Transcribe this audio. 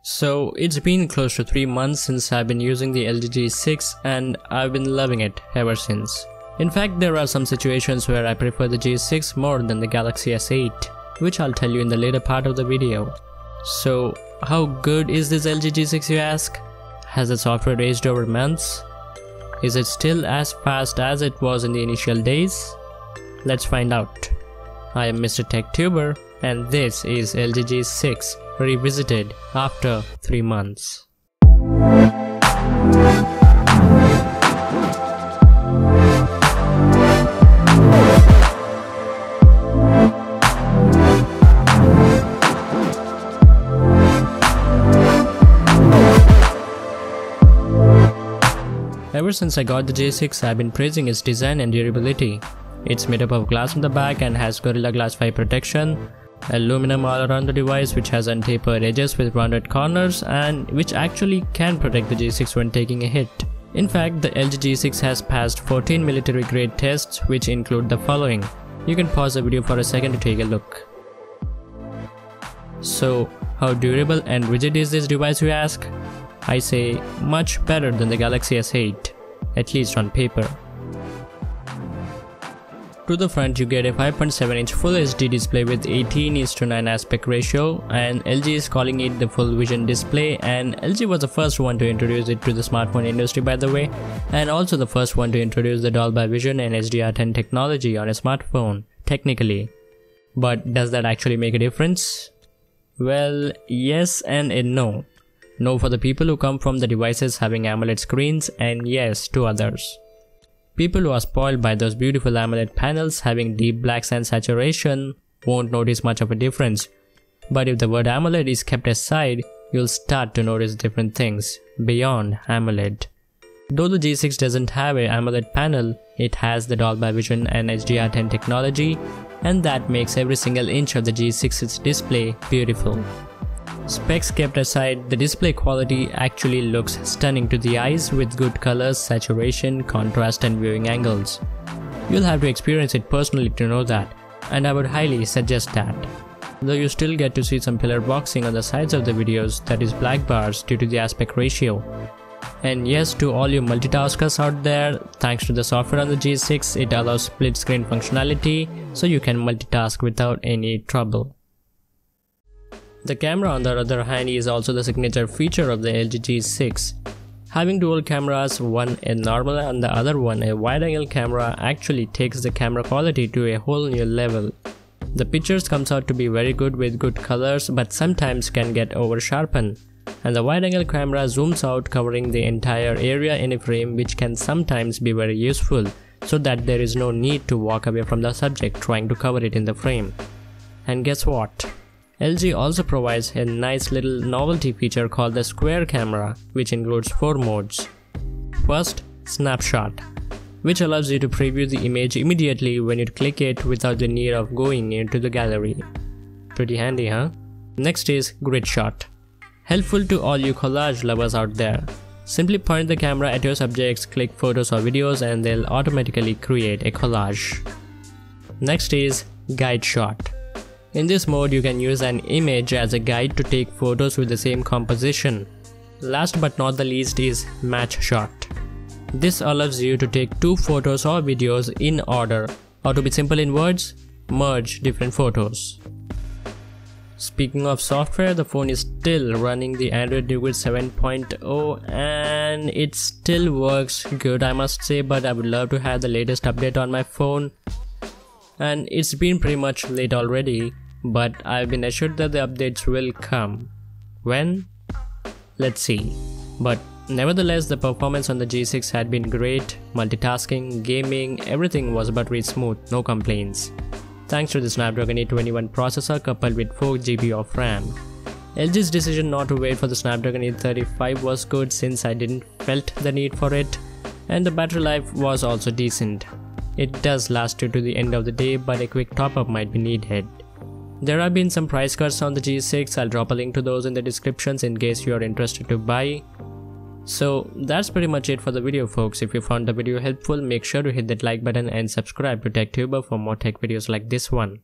So it's been close to 3 months since I've been using the LG G6 and I've been loving it ever since. In fact, there are some situations where I prefer the G6 more than the Galaxy S8, which I'll tell you in the later part of the video. So how good is this LG G6, you ask? Has the software aged over months? Is it still as fast as it was in the initial days? Let's find out. I am Mr. TechTuber and this is LG G6 revisited after 3 months. Ever since I got the G6, I've been praising its design and durability. It's made up of glass on the back and has Gorilla Glass 5 protection, aluminum all around the device which has untapered edges with rounded corners and which actually can protect the G6 when taking a hit. In fact, the LG G6 has passed 14 military grade tests which include the following. You can pause the video for a second to take a look. So, how durable and rigid is this device, you ask? I say much better than the Galaxy S8, at least on paper. To the front you get a 5.7-inch Full HD display with 18:9 aspect ratio, and LG is calling it the Full Vision display, and LG was the first one to introduce it to the smartphone industry, by the way, and also the first one to introduce the Dolby Vision and HDR10 technology on a smartphone, technically. But does that actually make a difference? Well, yes and no. No for the people who come from the devices having AMOLED screens, and yes to others. People who are spoiled by those beautiful AMOLED panels having deep blacks and saturation won't notice much of a difference. But if the word AMOLED is kept aside, you'll start to notice different things beyond AMOLED. Though the G6 doesn't have a AMOLED panel, it has the Dolby Vision and HDR10 technology, and that makes every single inch of the G6's display beautiful. Specs kept aside, the display quality actually looks stunning to the eyes with good colors, saturation, contrast and viewing angles. You'll have to experience it personally to know that, and I would highly suggest that. Though you still get to see some pillar boxing on the sides of the videos, that is black bars due to the aspect ratio. And yes, to all you multitaskers out there, thanks to the software on the G6, it allows split screen functionality, so you can multitask without any trouble. The camera on the other hand is also the signature feature of the LG G6. Having dual cameras, one a normal and the other one a wide angle camera, actually takes the camera quality to a whole new level. The pictures comes out to be very good with good colors, but sometimes can get over sharpened. And the wide angle camera zooms out, covering the entire area in a frame, which can sometimes be very useful, so that there is no need to walk away from the subject trying to cover it in the frame. And guess what? LG also provides a nice little novelty feature called the Square Camera, which includes 4 modes. First, Snapshot, which allows you to preview the image immediately when you click it without the need of going into the gallery. Pretty handy, huh? Next is Grid Shot, helpful to all you collage lovers out there. Simply point the camera at your subjects, click photos or videos, and they'll automatically create a collage. Next is Guide Shot. In this mode, you can use an image as a guide to take photos with the same composition. Last but not the least is Match Shot. This allows you to take 2 photos or videos in order, or to be simple in words, merge different photos. Speaking of software, the phone is still running the Android Nougat 7.0 and it still works good, I must say, but I would love to have the latest update on my phone. And it's been pretty much late already, but I've been assured that the updates will come. When? Let's see. But nevertheless, the performance on the G6 had been great. Multitasking, gaming, everything was buttery smooth, no complaints. Thanks to the Snapdragon 821 processor coupled with 4 GB of RAM. LG's decision not to wait for the Snapdragon 835 was good since I didn't felt the need for it, and the battery life was also decent. It does last you to the end of the day, but a quick top up might be needed. There have been some price cuts on the G6, I'll drop a link to those in the descriptions in case you are interested to buy. So that's pretty much it for the video, folks. If you found the video helpful, make sure to hit that like button and subscribe to TechTuber for more tech videos like this one.